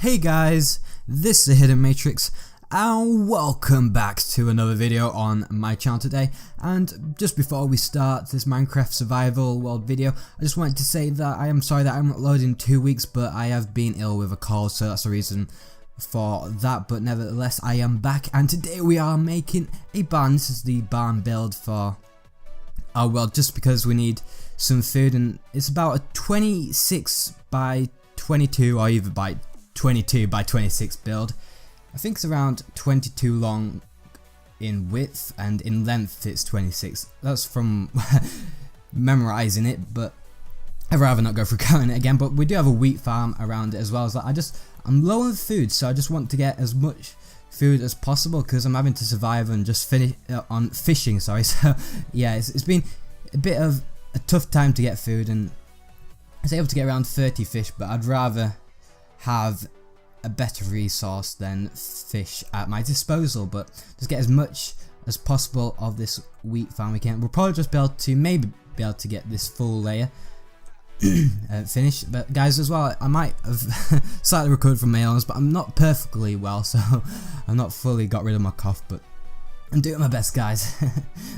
Hey guys, this is the Hidden Matrix and welcome back to another video on my channel today. And just before we start this Minecraft survival world video, I just wanted to say that I am sorry that I'm uploading in 2 weeks, but I have been ill with a cold, so that's the reason for that. But nevertheless, I am back, and today we are making a barn. This is the barn build for our world, just because we need some food, and it's about a 26 by 22 or even by 22 by 26 build. I think it's around 22 long in width, and in length it's 26. That's from memorizing it, but I'd rather not go through counting it again. But we do have a wheat farm around it as well. So I'm low on food, so I just want to get as much food as possible because I'm having to survive and just finish on fishing. Sorry, so yeah, it's been a bit of a tough time to get food, and I was able to get around 30 fish, but I'd rather have a better resource than fish at my disposal. But just get as much as possible of this wheat farm we can. We'll probably just be able to get this full layer finished. But guys, as well, I might have slightly recovered from my illness, but I'm not perfectly well, so I'm not fully got rid of my cough, but I'm doing my best, guys.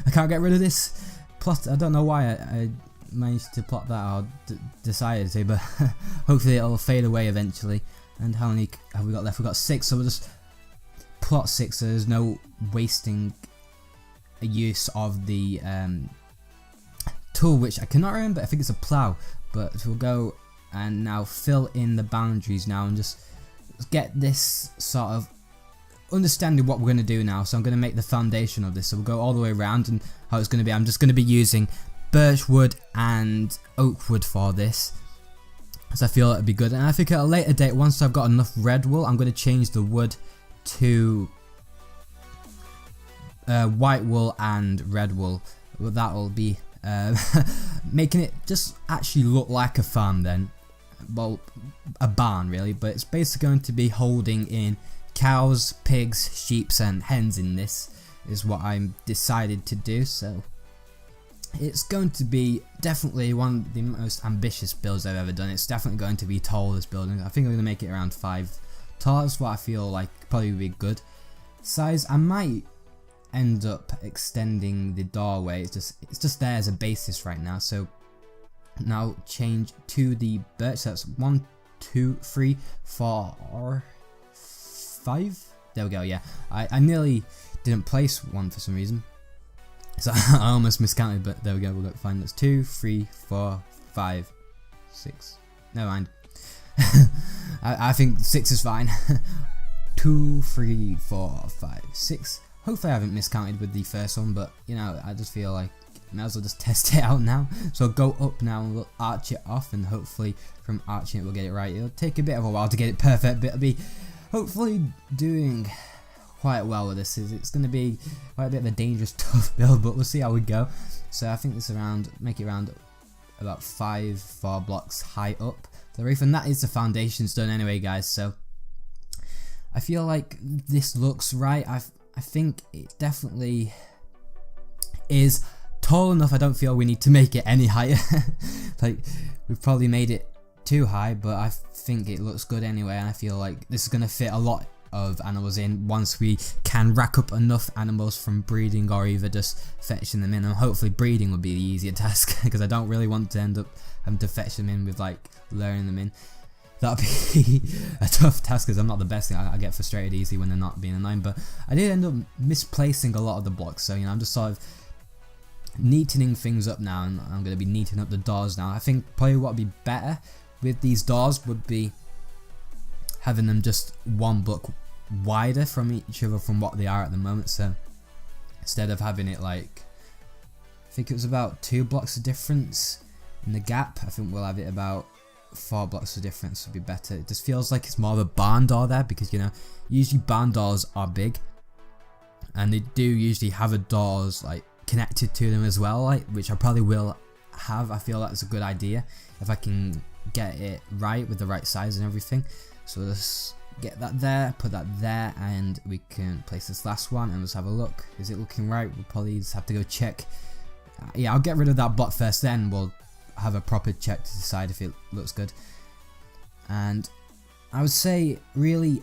I can't get rid of this plot. I don't know why I managed to plot that, or decided to, but hopefully it'll fade away eventually. And how many have we got left? We've got 6, so we'll just plot 6 so there's no wasting a use of the tool, which I cannot remember. I think it's a plough, but we'll go and now fill in the boundaries now and just get this sort of understanding what we're going to do now. So I'm going to make the foundation of this, so we'll go all the way around, and how it's going to be, I'm just going to be using birch wood and oak wood for this, so I feel it'd be good. And I think at a later date, once I've got enough red wool, I'm going to change the wood to white wool and red wool. Well, that'll be making it just actually look like a farm then. Well, a barn really, but it's basically going to be holding in cows, pigs, sheep and hens. In this is what I'm decided to do, so it's going to be definitely one of the most ambitious builds I've ever done. It's definitely going to be tall, this building. I think I'm going to make it around 5 tall. That's what I feel like probably would be good size. I might end up extending the doorway. It's just there as a basis right now. So now change to the birch. So that's 1, 2, 3, 4, 5. There we go. Yeah, I nearly didn't place one for some reason, so I almost miscounted, but there we go, we'll go fine. That's 2, 3, 4, 5, 6. Never mind. I think 6 is fine. 2, 3, 4, 5, 6. Hopefully I haven't miscounted with the first one, but you know, I just feel like I might as well just test it out now. So I'll go up now and we'll arch it off, and hopefully from arching it we'll get it right. It'll take a bit of a while to get it perfect, but it'll be hopefully doing quite well with this. It's going to be quite a bit of a dangerous, tough build, but we'll see how we go. So I think this make it around about 4 blocks high up the roof, and that is the foundations done anyway, guys. So I feel like this looks right. I think it definitely is tall enough. I don't feel we need to make it any higher. Like, we've probably made it too high, but I think it looks good anyway, and I feel like this is going to fit a lot of animals in once we can rack up enough animals from breeding, or either just fetching them in. And hopefully breeding would be the easier task because I don't really want to end up having to fetch them in with like luring them in. That'd be a tough task because I'm not the best thing. I get frustrated easily when they're not being annoying, but I did end up misplacing a lot of the blocks, so you know, I'm just sort of neatening things up now, and I'm going to be neatening up the doors now. I think probably what would be better with these doors would be having them just 1 block wider from each other from what they are at the moment. So instead of having it like, I think it was about 2 blocks of difference in the gap, I think we'll have it about 4 blocks of difference would be better. It just feels like it's more of a barn door there, because you know, usually barn doors are big and they do usually have a doors like connected to them as well, like, which I probably will have. I feel that's a good idea if I can get it right with the right size and everything. So let's get that there, put that there, and we can place this last one and let's have a look. Is it looking right? We'll probably just have to go check. Yeah, I'll get rid of that block first, then we'll have a proper check to decide if it looks good. And I would say really,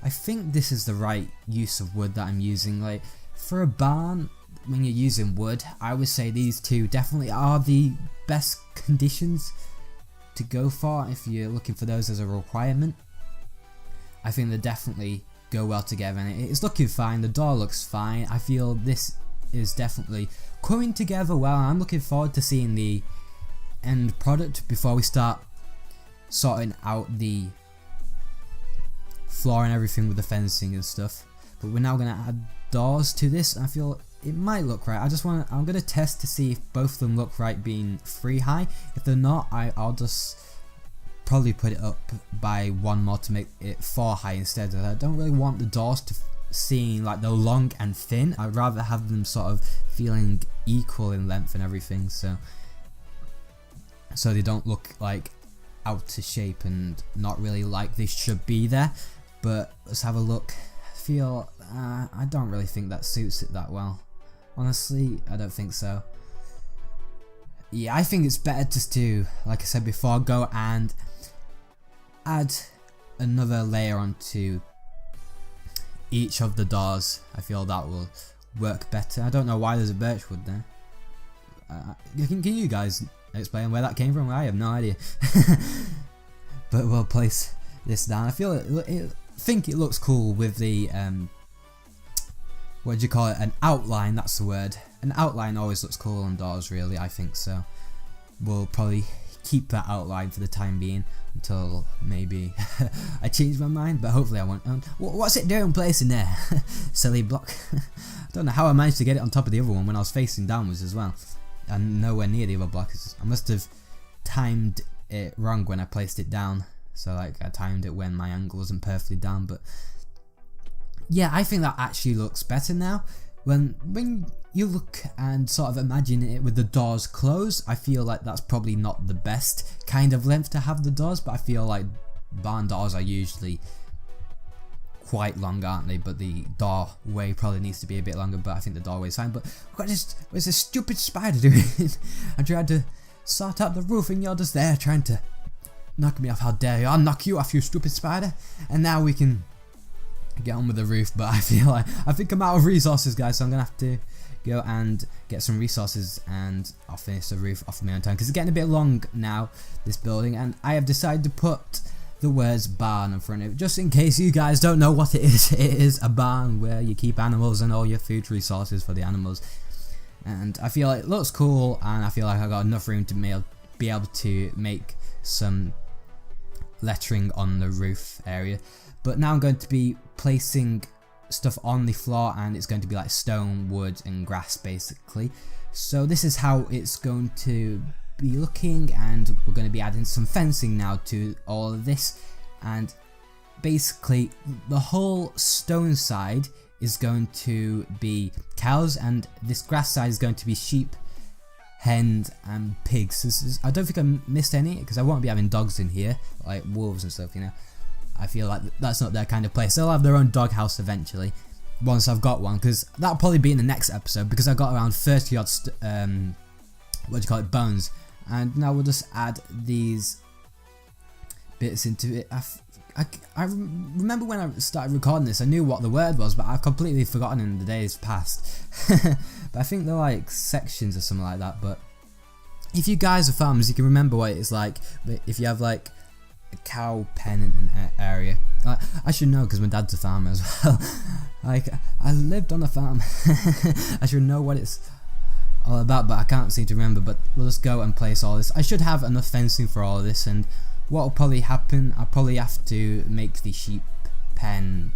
I think this is the right use of wood that I'm using. Like for a barn, when you're using wood, I would say these two definitely are the best conditions to go for if you're looking for those as a requirement. I think they definitely go well together, and it's looking fine. The door looks fine. I feel this is definitely coming together well. I'm looking forward to seeing the end product before we start sorting out the floor and everything with the fencing and stuff. But we're now going to add doors to this, and I feel it might look right. I'm going to test to see if both of them look right being 3 high. If they're not, I'll just probably put it up by 1 more to make it 4 high instead. I don't really want the doors to seem like they're long and thin. I'd rather have them sort of feeling equal in length and everything, so they don't look like out of shape and not really like they should be there. But let's have a look. I don't really think that suits it that well. Honestly, I don't think so. Yeah, I think it's better just to, like I said before, go and add another layer onto each of the doors. I feel that will work better. I don't know why there's a birch wood there. Can you guys explain where that came from? I have no idea. But we'll place this down. I think it looks cool with the what do you call it? An outline. That's the word. An outline always looks cool on doors, really. I think so. We'll probably keep that outline for the time being until maybe I change my mind, but hopefully I won't. What's it doing placing there? Silly block. I don't know how I managed to get it on top of the other one when I was facing downwards as well, and nowhere near the other block. I must have timed it wrong when I placed it down, so like I timed it when my angle wasn't perfectly down. But yeah, I think that actually looks better now. When you look and sort of imagine it with the doors closed, I feel like that's probably not the best kind of length to have the doors, but I feel like barn doors are usually quite long, aren't they? But the doorway probably needs to be a bit longer, but I think the doorway is fine. But what's this stupid spider doing? I tried to sort out the roof and you're just there trying to knock me off. How dare you? I'll knock you off, you stupid spider. And now we can get on with the roof, but I think I'm out of resources, guys, so I'm gonna have to go and get some resources and I'll finish the roof off my own time because it's getting a bit long now, this building, and I have decided to put the words barn in front of it just in case you guys don't know what it is. It is a barn where you keep animals and all your food resources for the animals, and I feel like it looks cool, and I feel like I got enough room to be able to make some lettering on the roof area. But now I'm going to be placing stuff on the floor, and it's going to be like stone, wood and grass basically. So this is how it's going to be looking, and we're going to be adding some fencing now to all of this, and basically the whole stone side is going to be cows and this grass side is going to be sheep, hens and pigs. I don't think I missed any because I won't be having dogs in here like wolves and stuff, you know. I feel like that's not their kind of place. They'll have their own doghouse eventually, once I've got one, because that'll probably be in the next episode, because I've got around 30 odd bones, and now we'll just add these bits into it. I remember when I started recording this, I knew what the word was, but I've completely forgotten in the days past. But I think they're like sections or something like that. But if you guys are farmers, you can remember what it's like. But if you have like a cow pen in an area, I should know because my dad's a farmer as well. Like, I lived on a farm. I should know what it's all about, but I can't seem to remember. But we'll just go and place all this. I should have enough fencing for all of this, and what will probably happen, I'll probably have to make the sheep pen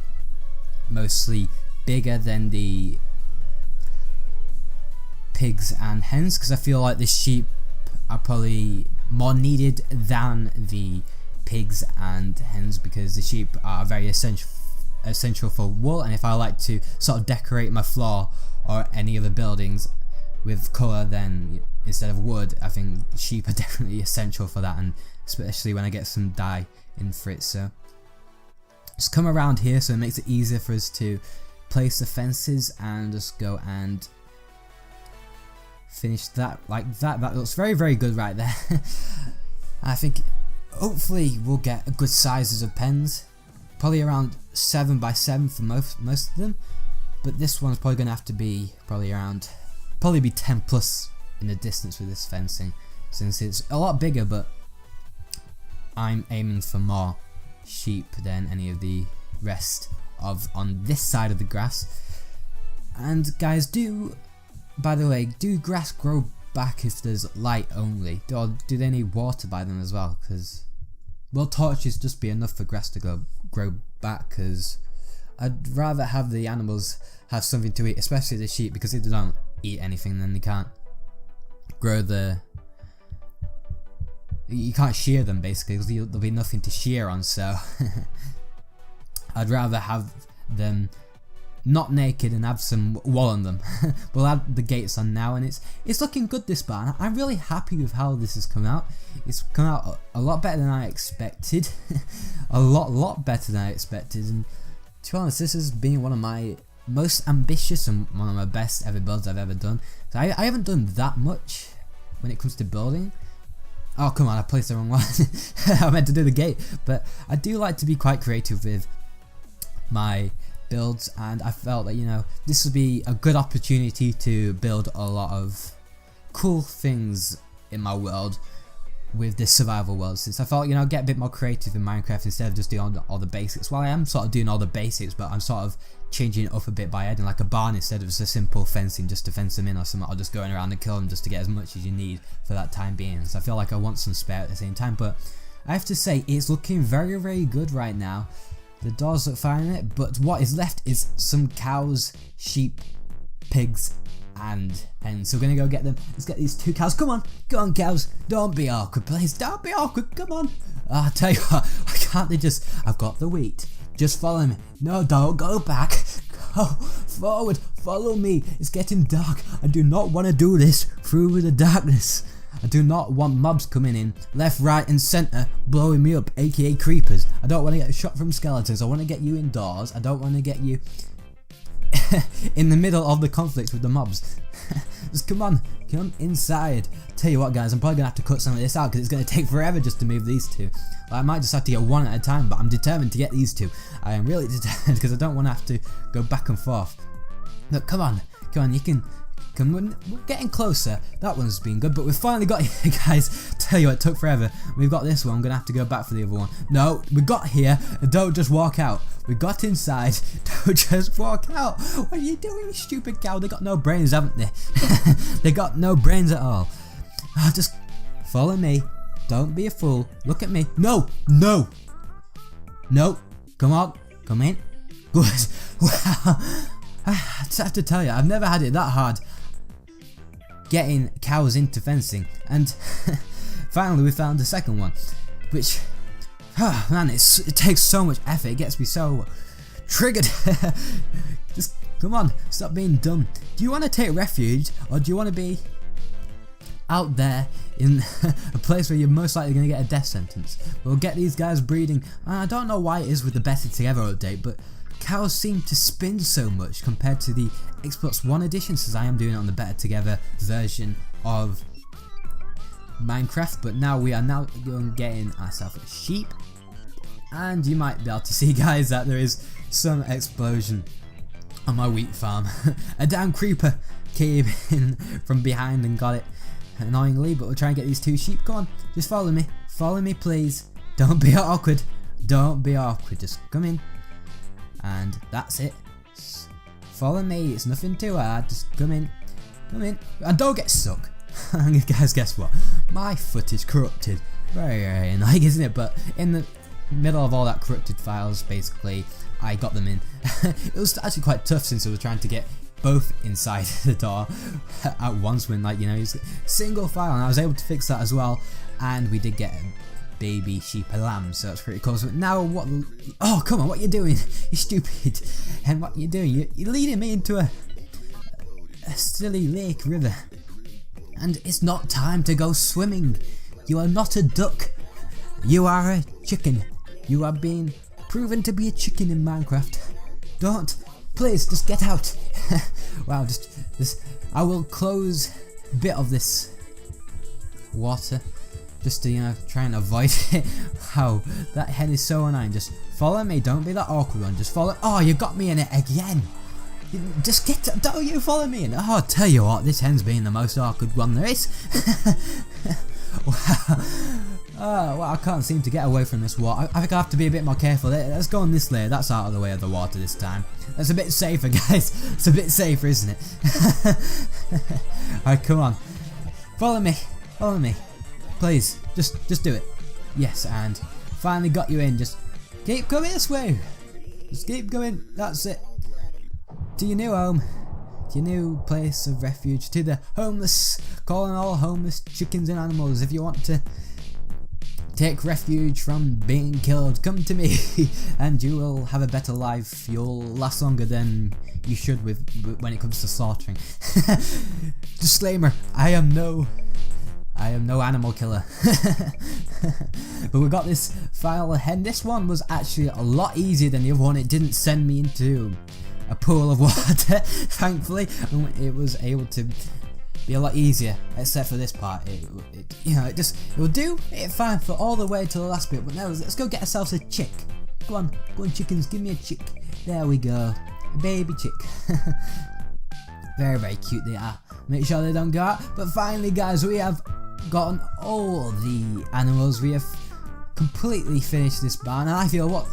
mostly bigger than the pigs and hens, because I feel like the sheep are probably more needed than the pigs and hens, because the sheep are very essential for wool, and if I like to sort of decorate my floor or any other buildings with colour then instead of wood, I think sheep are definitely essential for that, and especially when I get some dye in for it. So just come around here so it makes it easier for us to place the fences, and just go and finish that like that. That looks very, very good right there. I think hopefully we'll get a good sizes of pens, probably around 7 by 7 for most of them, but this one's probably going to have to be probably be 10 plus in the distance with this fencing, since it's a lot bigger, but I'm aiming for more sheep than any of the rest of on this side of the grass. And guys, by the way, do grass grow back if there's light only, or do they need water by them as well? Because will torches just be enough for grass to grow back? Because I'd rather have the animals have something to eat, especially the sheep, because if they don't eat anything then they can't grow you can't shear them basically, because there'll be nothing to shear on. So I'd rather have them not naked and have some wool on them. We'll add the gates on now, and it's looking good, this barn. I'm really happy with how this has come out. It's come out a lot better than I expected. a lot better than I expected, and to be honest, this has been one of my most ambitious and one of my best ever builds I've ever done. So I haven't done that much when it comes to building. Oh come on, I placed the wrong one. I meant to do the gate, but I do like to be quite creative with my builds, and I felt that, you know, this would be a good opportunity to build a lot of cool things in my world with this survival world, since I felt, you know, get a bit more creative in Minecraft instead of just doing all the basics. Well, I am sort of doing all the basics, but I'm sort of changing it up a bit by adding like a barn instead of just a simple fencing just to fence them in or something, or just going around and kill them just to get as much as you need for that time being. So I feel like I want some spare at the same time, but I have to say it's looking very, very good right now. The doors look fine in it, but what is left is some cows, sheep, pigs, and hens. So we're gonna go get them. Let's get these 2 cows. Come on cows, don't be awkward please, don't be awkward, come on. I'll tell you what, why can't they just, I've got the wheat, just follow me. No, don't go back, go forward, follow me. It's getting dark, I do not want to do this through the darkness. I do not want mobs coming in left, right and centre blowing me up, aka creepers. I don't want to get shot from skeletons. I want to get you indoors. I don't want to get you in the middle of the conflict with the mobs. Just come inside. Tell you what guys, I'm probably going to have to cut some of this out because it's going to take forever just to move these 2. I might just have to get one at a time, but I'm determined to get these 2. I am really determined because I don't want to have to go back and forth. Look, come on, you can. We're getting closer. That one's been good, but we've finally got here, guys. Tell you what, it took forever. We've got this one. I'm gonna have to go back for the other one. No, we got here. Don't just walk out. We got inside. Don't just walk out. What are you doing, you stupid cow? They got no brains, haven't they? They got no brains at all. Oh, just follow me. Don't be a fool. Look at me. No. Come on. Come in. Good. Wow. I just have to tell you, I've never had it that hard getting cows into fencing, and finally we found the second one, which, oh man, it takes so much effort. It gets me so triggered. Just come on, stop being dumb. Do you want to take refuge, or do you want to be out there in a place where you're most likely going to get a death sentence? We'll get these guys breeding. I don't know why it is with the Better Together update, but cows seem to spin so much compared to the Xbox One edition, since I am doing it on the Better Together version of Minecraft. But now we are getting ourselves a sheep, and you might be able to see, guys, that there is some explosion on my wheat farm. A damn creeper came in from behind and got it annoyingly, but we'll try and get these 2 sheep. Come on, just follow me please. Don't be awkward, just come in. And that's it. Follow me, it's nothing too hard, just come in, and don't get stuck. Guys, guess what? My foot is corrupted. Very, very annoying, isn't it? But in the middle of all that corrupted files, basically, I got them in. It was actually quite tough, since I was trying to get both inside the door at once, when, like, you know, it's single file, and I was able to fix that as well, and we did get baby sheep and lamb, so that's pretty cool. So now what? Oh come on, what you doing? You stupid. And what you doing? You're leading me into a silly lake river, and it's not time to go swimming. You are not a duck, you are a chicken. You are being proven to be a chicken in Minecraft. Don't, please, just get out. Wow, just I will close a bit of this water just to, you know, try and avoid it. Wow, that hen is so annoying. Just follow me, don't be that awkward one, just follow. Oh, you got me in it again. Just get to, don't you follow me in. Oh, I'll tell you what, this hen's been the most awkward one there is. Wow. Oh, well, I can't seem to get away from this water. I think I have to be a bit more careful. Let's go on this layer. That's out of the way of the water this time. That's a bit safer, guys. It's a bit safer, isn't it? Alright, come on. Follow me. Follow me. Please. Just do it. Yes, and finally got you in. Just keep coming this way. Just keep going. That's it. To your new home. To your new place of refuge. To the homeless. Calling all homeless chickens and animals. If you want to take refuge from being killed, come to me and you will have a better life. You'll last longer than you should with when it comes to slaughtering. Disclaimer, I am no animal killer. But we got this final hen. This one was actually a lot easier than the other one. It didn't send me into a pool of water, thankfully. It was able to be a lot easier, except for this part. It will do it fine for all the way to the last bit. But now let's go get ourselves a chick. Go on chickens, give me a chick. There we go, a baby chick. Very, very cute they are. Make sure they don't go out. But finally, guys, we have gotten all the animals. We have completely finished this barn, and I feel what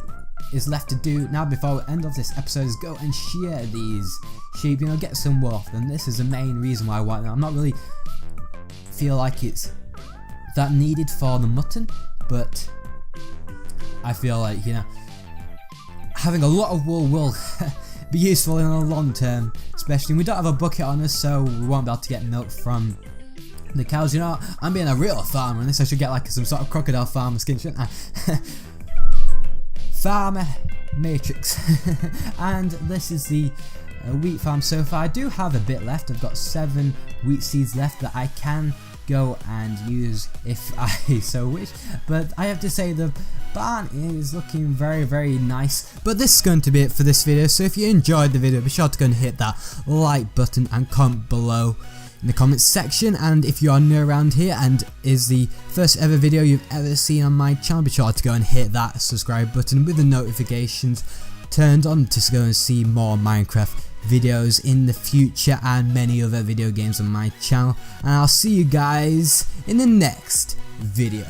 is left to do now before we end off this episode is go and shear these sheep, you know, get some wool. And this is the main reason why I want them. I'm not really feel like it's that needed for the mutton, but I feel like, you know, having a lot of wool will be useful in the long term, especially. We don't have a bucket on us, so we won't be able to get milk from the cows. You know, I'm being a real farmer on this. I should get like some sort of crocodile farmer skin, shouldn't I? Farmer Matrix. And this is the wheat farm so far. I do have a bit left. I've got 7 wheat seeds left that I can go and use if I so wish. But I have to say the barn is looking very, very nice. But this is going to be it for this video. So if you enjoyed the video, be sure to go and hit that like button and comment below in the comments section. And if you are new around here and is the first ever video you've ever seen on my channel, be sure to go and hit that subscribe button with the notifications turned on to go and see more Minecraft videos in the future and many other video games on my channel. And I'll see you guys in the next video.